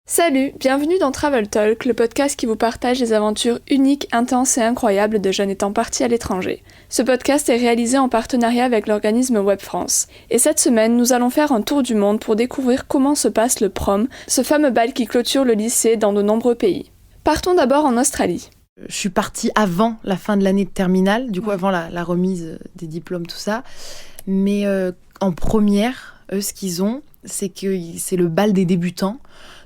Salut, bienvenue dans Travel Talk, le podcast qui vous partage les aventures uniques, intenses et incroyables de jeunes étant partis à l'étranger. Ce podcast est réalisé en partenariat avec l'organisme Web France. Et cette semaine, nous allons faire un tour du monde pour découvrir comment se passe le prom, ce fameux bal qui clôture le lycée dans de nombreux pays. Partons d'abord en Australie. Je suis partie avant la fin de l'année de terminale, du coup avant la remise des diplômes, tout ça. Mais en première, eux, ce qu'ils ont, c'est que c'est le bal des débutants.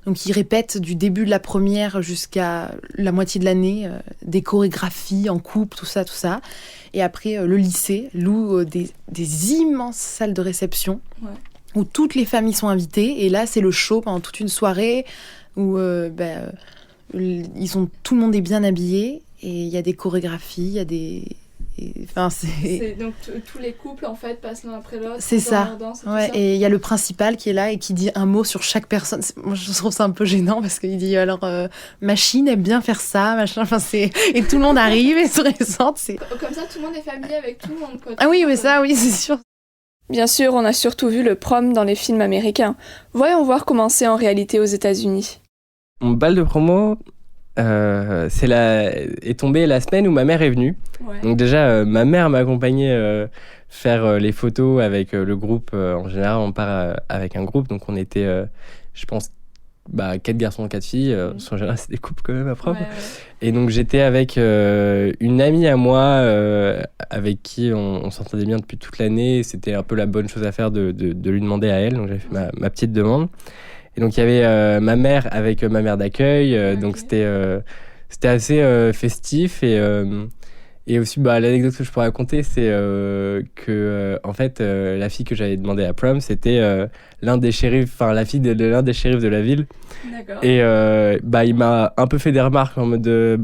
Donc ils répètent du début de la première jusqu'à la moitié de l'année, des chorégraphies en couple, tout ça. Et après, le lycée loue des immenses salles de réception où toutes les familles sont invitées. Et là, c'est le show pendant toute une soirée où tout le monde est bien habillé et il y a des chorégraphies, il y a des... Donc tous les couples en fait passent l'un après l'autre. C'est ça. Et il y a le principal qui est là et qui dit un mot sur chaque personne. Moi je trouve ça un peu gênant parce qu'il dit alors machine aime bien faire ça, machin. Et tout le monde arrive et se présente. Comme ça tout le monde est familier avec tout le monde quoi. Ah oui mais ça oui c'est sûr. Bien sûr on a surtout vu le prom dans les films américains. Voyons voir comment c'est en réalité aux États-Unis. Mon bal de promo est tombé la semaine où ma mère est venue. Ouais. Donc déjà, ma mère m'accompagnait faire les photos avec le groupe. En général, on part avec un groupe. Donc on était, je pense, 4 garçons, 4 filles. En général, c'est des couples quand même à propre. Ouais. Et donc j'étais avec une amie à moi avec qui on s'entendait bien depuis toute l'année. C'était un peu la bonne chose à faire de lui demander à elle. Donc j'avais fait ma petite demande. Et donc il y avait ma mère avec ma mère d'accueil, okay. Donc c'était assez festif et aussi l'anecdote que je pourrais raconter c'est que en fait la fille que j'avais demandé à prom c'était l'un des shérifs, enfin la fille de l'un des shérifs de la ville. D'accord. Et il m'a un peu fait des remarques en mode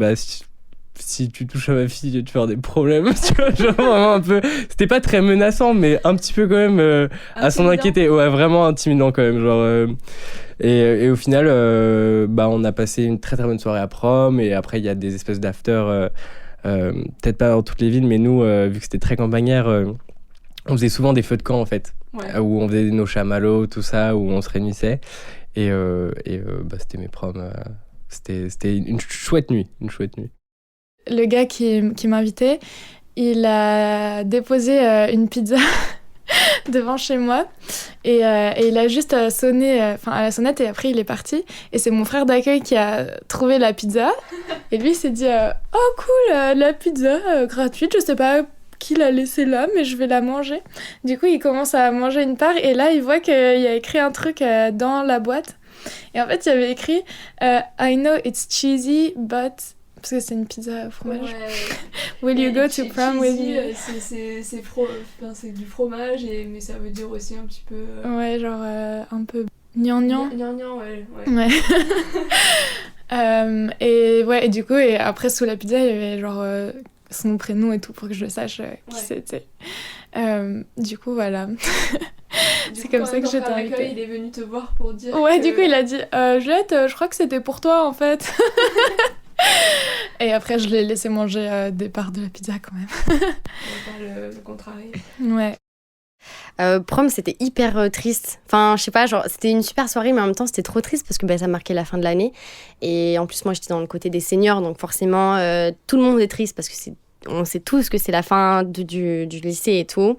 si tu touches à ma fille, tu vas avoir des problèmes. Tu vois, genre vraiment un peu. C'était pas très menaçant, mais un petit peu quand même à s'en inquiéter. Ouais, vraiment intimidant quand même. Genre, et au final, on a passé une très très bonne soirée à prom. Et après, il y a des espèces d'after. Peut-être pas dans toutes les villes, mais nous, vu que c'était très campagnard, on faisait souvent des feux de camp en fait. Ouais. Où on faisait nos chamallows, tout ça, où on se réunissait. Et c'était mes proms. C'était une chouette nuit. Le gars qui m'invitait, il a déposé une pizza devant chez moi et il a juste sonné à la sonnette et après il est parti. Et c'est mon frère d'accueil qui a trouvé la pizza et lui il s'est dit oh cool, la pizza gratuite, je sais pas qui l'a laissée là mais je vais la manger. Du coup il commence à manger une part et là il voit qu'il y a écrit un truc dans la boîte et en fait il y avait écrit I know it's cheesy but... Parce que c'est une pizza au fromage. Ouais. Will you go to prom with me? C'est du fromage, mais ça veut dire aussi un petit peu... Ouais, genre un peu gnangnan. Gnangnan, ouais. Et du coup, et après sous la pizza, il y avait genre son prénom et tout pour que je sache qui c'était. Du coup, voilà. C'est comme ça que j'étais invitée. Il est venu te voir pour dire... Ouais, du coup, il a dit Juliette, je crois que c'était pour toi en fait. Et après je l'ai laissé manger des parts de la pizza quand même. Pas le contraire. Ouais. Prom c'était hyper triste. Enfin je sais pas, genre c'était une super soirée mais en même temps c'était trop triste parce que ça marquait la fin de l'année. Et en plus moi j'étais dans le côté des seniors donc forcément tout le monde est triste parce que on sait tous que c'est la fin du lycée et tout.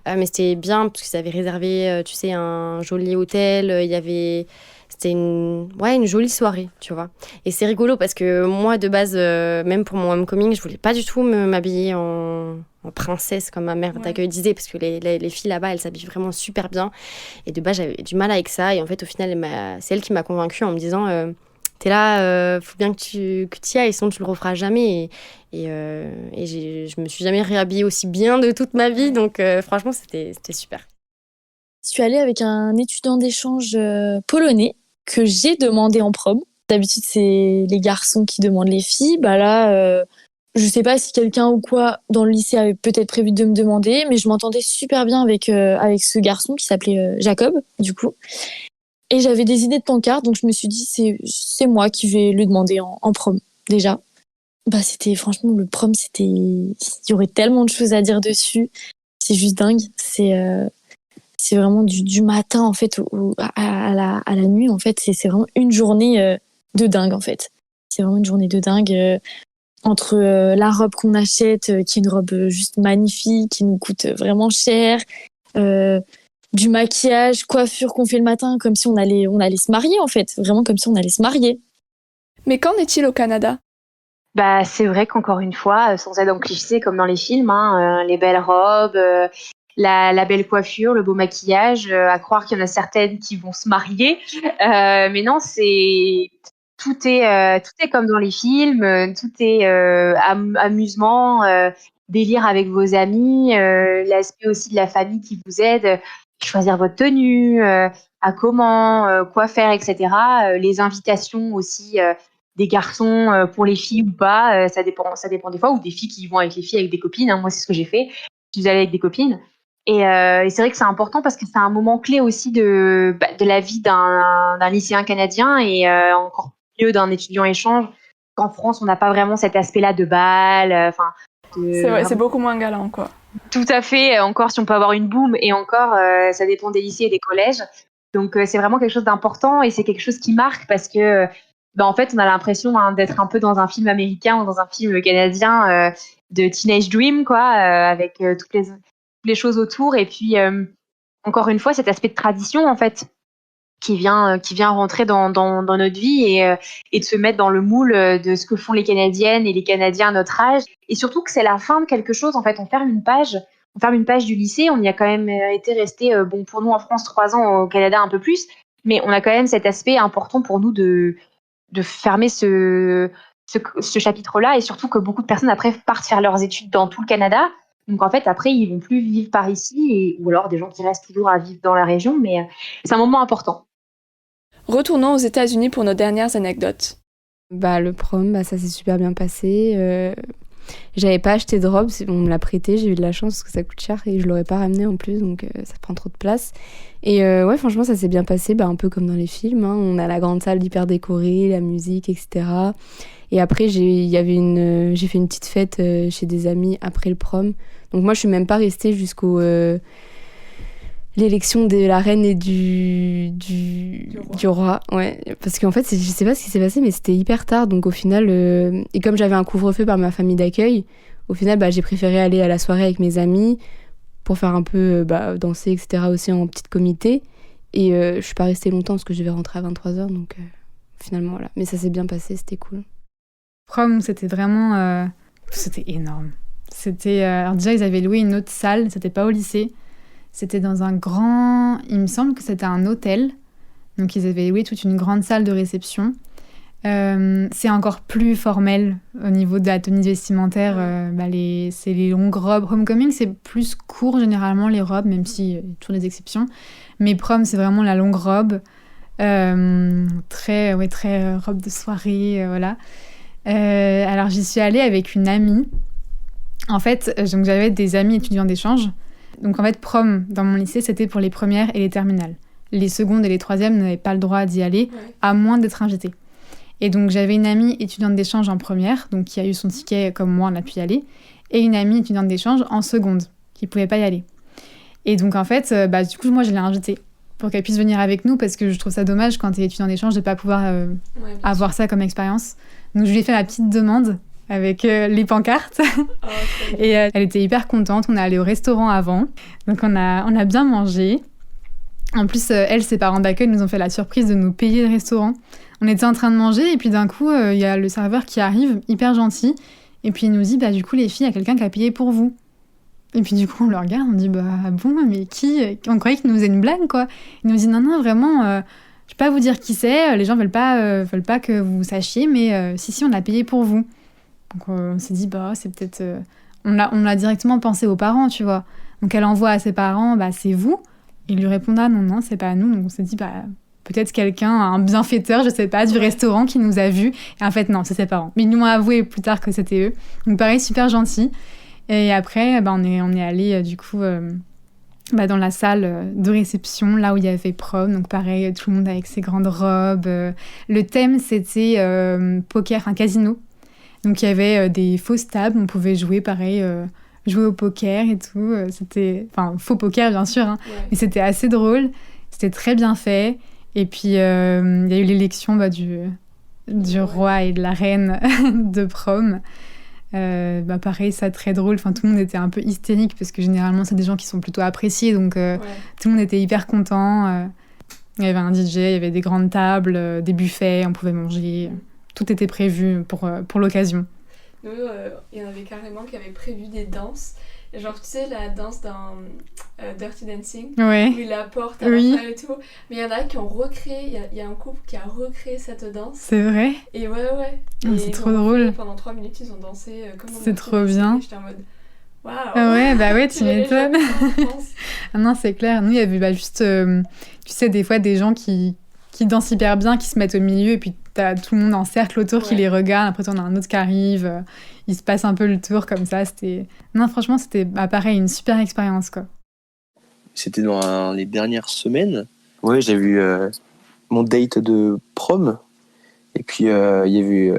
Mais c'était bien parce qu'ils avaient réservé tu sais un joli hôtel, il y avait... C'était une jolie soirée, tu vois. Et c'est rigolo parce que moi, de base, même pour mon homecoming, je voulais pas du tout m'habiller en princesse, comme ma mère d'accueil disait, parce que les filles là-bas, elles s'habillent vraiment super bien. Et de base, j'avais du mal avec ça. Et en fait, au final, c'est elle qui m'a convaincue en me disant t'es là, faut bien que tu y ailles, sinon tu le referas jamais. Et je me suis jamais réhabillée aussi bien de toute ma vie. Donc, franchement, c'était super. Je suis allée avec un étudiant d'échange polonais que j'ai demandé en prom. D'habitude, c'est les garçons qui demandent les filles. Là, je sais pas si quelqu'un ou quoi dans le lycée avait peut-être prévu de me demander, mais je m'entendais super bien avec ce garçon qui s'appelait Jacob, du coup. Et j'avais des idées de pancarte, donc je me suis dit, c'est moi qui vais le demander en prom, déjà. C'était franchement, le prom, il y aurait tellement de choses à dire dessus. C'est juste dingue. c'est vraiment du matin en fait à la nuit en fait. C'est vraiment une journée de dingue en fait. C'est vraiment une journée de dingue. Entre la robe qu'on achète, qui est une robe juste magnifique, qui nous coûte vraiment cher, du maquillage, coiffure qu'on fait le matin, comme si on allait se marier en fait, vraiment comme si on allait se marier. Mais qu'en est-il au Canada ? Bah, c'est vrai qu'encore une fois, sans être dans le cliché comme dans les films, les belles robes, la belle coiffure, le beau maquillage, à croire qu'il y en a certaines qui vont se marier. Mais non, tout est comme dans les films, tout est amusement, délire avec vos amis, l'aspect aussi de la famille qui vous aide, choisir votre tenue, à comment, quoi faire, etc. Les invitations aussi des garçons pour les filles ou pas, ça dépend des fois, ou des filles qui vont avec les filles avec des copines. Moi, c'est ce que j'ai fait. Je suis allée avec des copines. Et c'est vrai que c'est important parce que c'est un moment clé aussi de la vie d'un lycéen canadien et encore mieux d'un étudiant échange. En France, on n'a pas vraiment cet aspect-là de bal. C'est vrai, c'est beaucoup moins galant, quoi. Tout à fait. Encore si on peut avoir une boum, et encore, ça dépend des lycées et des collèges. Donc, c'est vraiment quelque chose d'important et c'est quelque chose qui marque parce que, en fait, on a l'impression d'être un peu dans un film américain ou dans un film canadien de Teenage Dream, quoi, avec toutes les choses autour. Et puis, encore une fois, cet aspect de tradition, en fait, qui vient rentrer dans notre vie et de se mettre dans le moule de ce que font les Canadiennes et les Canadiens à notre âge. Et surtout que c'est la fin de quelque chose. En fait, on ferme une page du lycée. On y a quand même été resté, pour nous en France, 3 ans, au Canada un peu plus. Mais on a quand même cet aspect important pour nous de fermer ce chapitre-là. Et surtout que beaucoup de personnes, après, partent faire leurs études dans tout le Canada. Donc, en fait, après, ils vont plus vivre par ici, ou alors des gens qui restent toujours à vivre dans la région. Mais c'est un moment important. Retournons aux États-Unis pour nos dernières anecdotes. Le prom, ça s'est super bien passé. J'avais pas acheté de robe, on me l'a prêté, j'ai eu de la chance parce que ça coûte cher et je l'aurais pas ramené en plus, donc ça prend trop de place. Et ouais, franchement, ça s'est bien passé, un peu comme dans les films. On a la grande salle hyper décorée, la musique, etc. Et après, j'ai fait une petite fête chez des amis après le prom. Donc moi, je suis même pas restée jusqu'au l'élection de la reine et du roi. Ouais, parce qu'en fait, je sais pas ce qui s'est passé, mais c'était hyper tard. Donc au final, et comme j'avais un couvre-feu par ma famille d'accueil, au final, j'ai préféré aller à la soirée avec mes amis pour faire un peu danser, etc. aussi en petit comité. Et je suis pas restée longtemps parce que je devais rentrer à 23h. Donc finalement, voilà. Mais ça s'est bien passé, c'était cool. Prom, c'était vraiment... c'était énorme. Alors déjà, ils avaient loué une autre salle, c'était pas au lycée. C'était dans un grand... Il me semble que c'était un hôtel. Donc, ils avaient loué toute une grande salle de réception. C'est encore plus formel au niveau de la tenue vestimentaire. C'est les longues robes. Homecoming, c'est plus court généralement, les robes, même s'il y a toujours des exceptions. Mais prom, c'est vraiment la longue robe. Très robe de soirée, voilà. Alors, j'y suis allée avec une amie. En fait, donc, j'avais des amis étudiants d'échange. Donc en fait, prom, dans mon lycée, c'était pour les premières et les terminales. Les secondes et les troisièmes n'avaient pas le droit d'y aller, à moins d'être invitées. Et donc j'avais une amie étudiante d'échange en première, donc qui a eu son ticket comme moi, on a pu y aller, et une amie étudiante d'échange en seconde, qui ne pouvait pas y aller. Et donc en fait, du coup, moi, je l'ai invitée pour qu'elle puisse venir avec nous, parce que je trouve ça dommage quand tu es étudiant d'échange de ne pas pouvoir avoir ça comme expérience. Donc je lui ai fait ma petite demande avec les pancartes. Et elle était hyper contente. On est allé au restaurant avant. Donc on a bien mangé. En plus, ses parents d'accueil nous ont fait la surprise de nous payer le restaurant. On était en train de manger et puis d'un coup, il y a le serveur qui arrive, hyper gentil. Et puis il nous dit, du coup, les filles, il y a quelqu'un qui a payé pour vous. Et puis du coup, on le regarde, on dit, bon, mais qui ? On croyait qu'il nous faisait une blague, quoi. Il nous dit, non, vraiment... je vais pas vous dire qui c'est. Les gens veulent pas que vous sachiez, mais si, on a payé pour vous. Donc on s'est dit, c'est peut-être... On a directement pensé aux parents, tu vois. Donc elle envoie à ses parents, c'est vous. Ils lui répondent, non, c'est pas nous. Donc on s'est dit, peut-être quelqu'un, un bienfaiteur, je sais pas, du restaurant qui nous a vus. Et en fait, non, c'est ses parents. Mais ils nous ont avoué plus tard que c'était eux. Donc pareil, super gentil. Et après, on est allé du coup dans la salle de réception, là où il y avait prom. Donc pareil, tout le monde avec ses grandes robes. Le thème, c'était poker, un casino. Donc il y avait des fausses tables, on pouvait jouer pareil jouer au poker et tout. C'était, enfin, faux poker bien sûr, mais c'était assez drôle. C'était très bien fait. Et puis il y a eu l'élection du roi et de la reine de prom. Pareil, ça très drôle. Enfin, tout le monde était un peu hystérique parce que généralement c'est des gens qui sont plutôt appréciés, donc tout le monde était hyper content. Il y avait un DJ, il y avait des grandes tables, des buffets, on pouvait manger. Tout était prévu pour l'occasion. Nous, il y en avait carrément qui avaient prévu des danses. Genre, tu sais, la danse dans Dirty Dancing, Ouais. où il la porte à l'enfer et tout. Mais il y en a qui ont recréé, il y a un couple qui a recréé cette danse. C'est vrai? Et ouais. Oh, c'est trop drôle. Pendant 3 minutes, ils ont dansé comme on C'est trop bien. J'étais en mode, waouh! Ouais, bah ouais, tu m'étonnes. Ah non, c'est clair. Nous, il y avait juste, tu sais, des fois, des gens qui dansent hyper bien, qui se mettent au milieu, et puis t'as tout le monde en cercle autour qui les regarde. Après, t'en as un autre qui arrive. Il se passe un peu le tour comme ça. Non, franchement, c'était pareil, une super expérience, quoi. C'était dans les dernières semaines. Ouais, j'ai vu mon date de prom. Et puis, il y a eu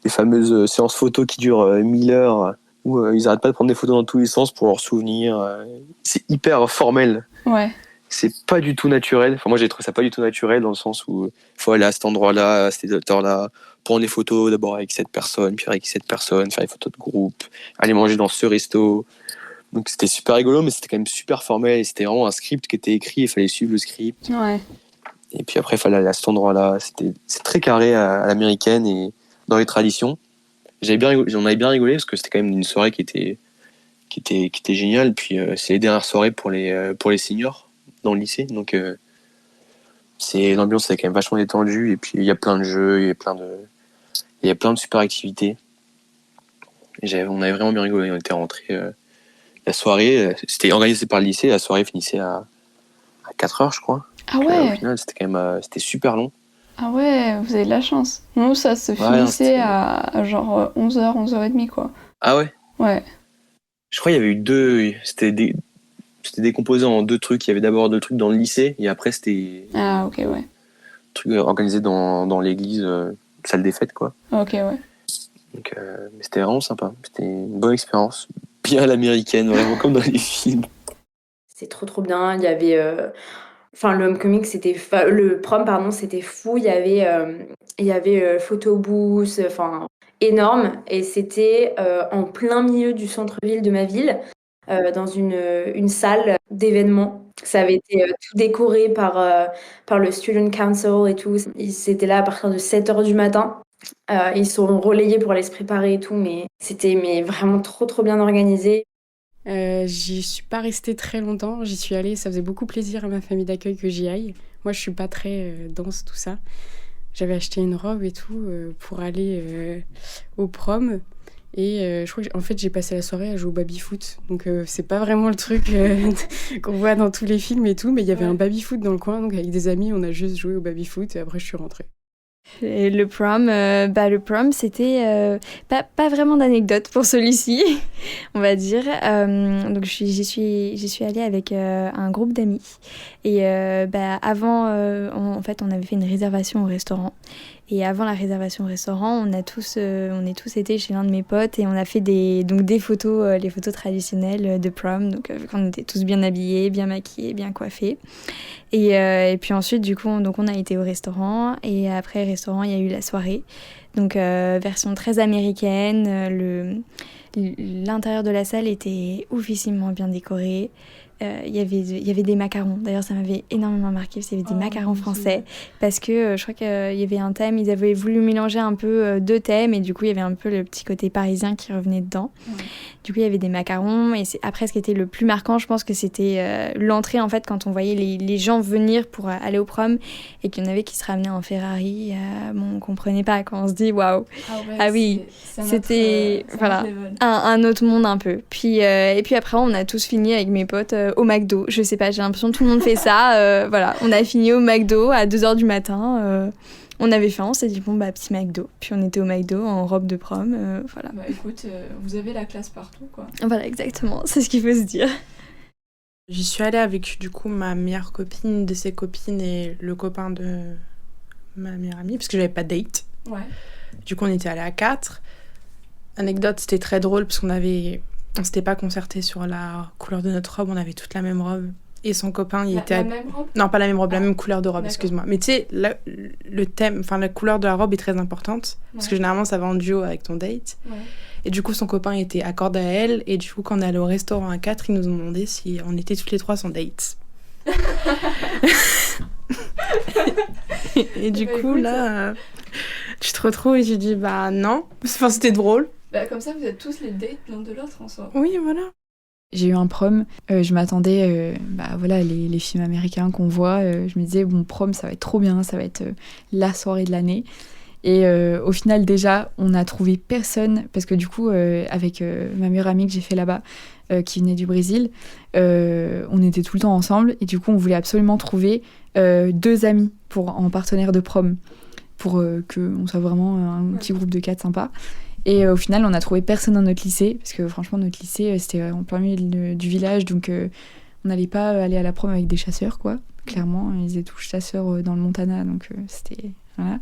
les fameuses séances photos qui durent 1000 heures, où ils arrêtent pas de prendre des photos dans tous les sens pour leurs souvenirs. C'est hyper formel. Ouais. C'est pas du tout naturel. Enfin, moi, j'ai trouvé ça pas du tout naturel dans le sens où il faut aller à cet endroit-là, à cette heure-là, prendre des photos d'abord avec cette personne, puis avec cette personne, faire des photos de groupe, aller manger dans ce resto. Donc, c'était super rigolo, mais c'était quand même super formel. Et c'était vraiment un script qui était écrit, il fallait suivre le script. Ouais. Et puis après, il fallait aller à cet endroit-là. C'est très carré à l'américaine et dans les traditions. J'en avais bien rigolé parce que c'était quand même une soirée qui était géniale. Puis c'est les dernières soirées pour les seniors dans le lycée. Donc l'ambiance est quand même vachement détendue. Et puis il y a plein de jeux, il y a plein de super activités. On avait vraiment bien rigolé. On était rentrés. La soirée, c'était organisé par le lycée. La soirée finissait à 4h, je crois. Ah ouais. Au final, c'était super long. Ah ouais, vous avez de la chance. Nous, ça se finissait à genre 11h, 11h30, quoi. Ah ouais? Ouais. Je crois qu'il y avait eu deux... C'était décomposé en deux trucs. Il y avait d'abord deux trucs dans le lycée, et après, c'était... Ah, ok, ouais. Truc organisé dans l'église, salle des fêtes, quoi. Ok, ouais. Donc, mais c'était vraiment sympa. C'était une bonne expérience. Bien à l'américaine, vraiment comme dans les films. C'est trop bien. Il y avait... le homecoming, le prom, pardon, c'était fou. Il y avait photo booth, énorme. Et c'était en plein milieu du centre-ville de ma ville, dans une salle d'événements. Ça avait été tout décoré par le Student Council et tout. Ils étaient là à partir de 7h du matin. Ils sont relayés pour aller se préparer et tout. Mais c'était vraiment trop bien organisé. J'y suis pas restée très longtemps, j'y suis allée, ça faisait beaucoup plaisir à ma famille d'accueil que j'y aille. Moi je suis pas très danse, tout ça. J'avais acheté une robe et tout pour aller au prom et je crois que en fait j'ai passé la soirée à jouer au baby-foot. Donc c'est pas vraiment le truc qu'on voit dans tous les films et tout, mais il y avait un baby-foot dans le coin, donc avec des amis on a juste joué au baby-foot et après je suis rentrée. Et le prom, c'était pas vraiment d'anecdote pour celui-ci, on va dire. Donc j'y suis allée avec un groupe d'amis. Et avant, en fait, on avait fait une réservation au restaurant. Et avant la réservation au restaurant, on est tous été chez l'un de mes potes et on a fait des photos, les photos traditionnelles de prom. Donc on était tous bien habillés, bien maquillés, bien coiffés. Et puis ensuite, du coup, on a été au restaurant. Et après le restaurant, il y a eu la soirée. Donc version très américaine. L'intérieur de la salle était oufissimement bien décoré. Il y avait des macarons. D'ailleurs, ça m'avait énormément marqué parce qu'il y avait des macarons français. Parce que je crois qu'il y avait un thème, ils avaient voulu mélanger un peu deux thèmes et du coup, il y avait un peu le petit côté parisien qui revenait dedans. Ouais. Du coup, il y avait des macarons. Et après, ce qui était le plus marquant, je pense que c'était l'entrée, en fait, quand on voyait les gens venir pour aller au prom et qu'il y en avait qui se ramenaient en Ferrari. On comprenait pas quand on se dit waouh. Ah oui, c'était un autre monde un peu. Et puis après, on a tous fini avec mes potes au McDo. Je sais pas, j'ai l'impression que tout le monde fait ça. On a fini au McDo à 2h du matin. On avait faim, on s'est dit petit McDo. Puis on était au McDo en robe de prom. Voilà. Bah écoute, vous avez la classe partout, quoi. Voilà, exactement, c'est ce qu'il faut se dire. J'y suis allée avec du coup ma meilleure copine, de ses copines et le copain de ma meilleure amie, parce que j'avais pas de date. Ouais. Du coup, on était allés à 4. Anecdote, c'était très drôle parce qu'on avait On s'était pas concerté sur la couleur de notre robe, on avait toute la même robe. Et son copain, il était... La même robe ? Non, pas la même robe, la même couleur de robe, D'accord. excuse-moi. Mais tu sais, le thème, enfin la couleur de la robe est très importante. Parce que généralement, ça va en duo avec ton date. Ouais. Et du coup, son copain était accordé à elle. Et du coup, quand on est allé au restaurant à 4, ils nous ont demandé si on était toutes les 3 son date. et du coup, écoute, là, tu te retrouves et tu dis, bah non. Enfin, c'était drôle. Bah, comme ça, vous êtes tous les dates l'un de l'autre en soi. Oui, voilà. J'ai eu un prom, je m'attendais, voilà, les films américains qu'on voit, je me disais, bon, prom, ça va être trop bien, ça va être la soirée de l'année. Et au final, déjà, on n'a trouvé personne, parce que du coup, avec ma meilleure amie que j'ai fait là-bas, qui venait du Brésil, on était tout le temps ensemble, et du coup, on voulait absolument trouver 2 amis en partenaire de prom, pour qu'on soit vraiment un petit groupe de 4 sympas. Et au final, on n'a trouvé personne dans notre lycée, parce que franchement, notre lycée, c'était en plein milieu du village, donc on n'allait pas aller à la prom avec des chasseurs, quoi. Clairement, ils étaient tous chasseurs dans le Montana, donc c'était... Voilà.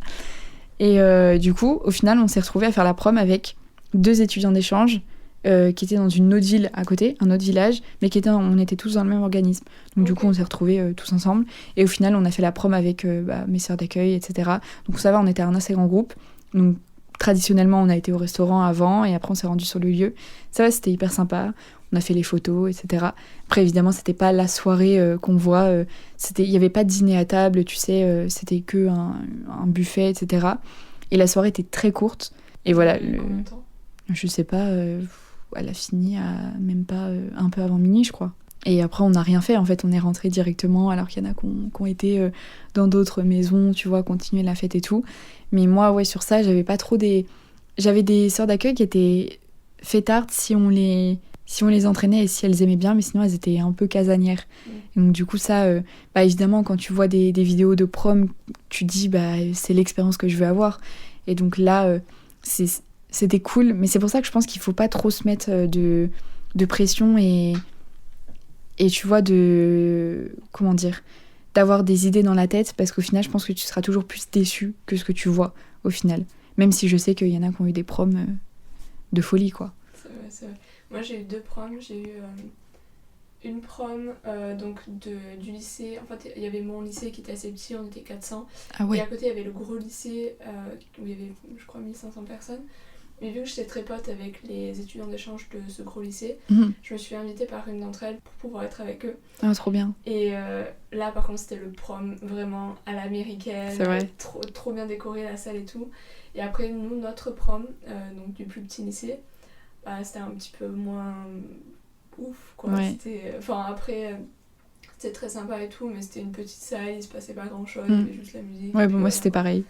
Et du coup, au final, on s'est retrouvés à faire la prom avec 2 étudiants d'échange qui étaient dans une autre ville à côté, un autre village, mais on était tous dans le même organisme. Donc du coup, on s'est retrouvés tous ensemble. Et au final, on a fait la prom avec mes sœurs d'accueil, etc. Donc ça va, on était un assez grand groupe. Donc traditionnellement, on a été au restaurant avant et après on s'est rendu sur le lieu. Ça va, c'était hyper sympa. On a fait les photos, etc. Après, évidemment, c'était pas la soirée qu'on voit. Il n'y avait pas de dîner à table, tu sais. C'était que un buffet, etc. Et la soirée était très courte. Et voilà. Combien de temps ? Je sais pas. Elle a fini à même pas un peu avant minuit, je crois. Et après, on n'a rien fait. En fait, on est rentré directement, alors qu'il y en a qui ont été dans d'autres maisons, tu vois, continuer la fête et tout. Mais moi, ouais, sur ça, j'avais pas trop des... J'avais des sœurs d'accueil qui étaient fêtardes si on les entraînait et si elles aimaient bien, mais sinon, elles étaient un peu casanières. Et donc, du coup, ça, évidemment, quand tu vois des vidéos de prom, tu dis, c'est l'expérience que je veux avoir. Et donc là, c'était cool. Mais c'est pour ça que je pense qu'il faut pas trop se mettre de pression et tu vois, comment dire, d'avoir des idées dans la tête, parce qu'au final, je pense que tu seras toujours plus déçu que ce que tu vois, au final. Même si je sais qu'il y en a qui ont eu des proms de folie, quoi. C'est vrai. Moi, j'ai eu 2 proms. J'ai eu une prom donc du lycée. En fait, il y avait mon lycée qui était assez petit, on était 400. Ah ouais. Et à côté, il y avait le gros lycée où il y avait, je crois, 1500 personnes. Mais vu que j'étais très pote avec les étudiants d'échange de ce gros lycée, je me suis invitée par une d'entre elles pour pouvoir être avec eux. Ah, trop bien. Et là, par contre, c'était le prom vraiment à l'américaine. C'est vrai. Trop bien décoré la salle et tout. Et après, nous, notre prom, donc du plus petit lycée, c'était un petit peu moins ouf, quoi. Ouais. Après, c'était très sympa et tout, mais c'était une petite salle, il se passait pas grand-chose, il y avait juste la musique. Ouais, bon, moi, c'était pareil.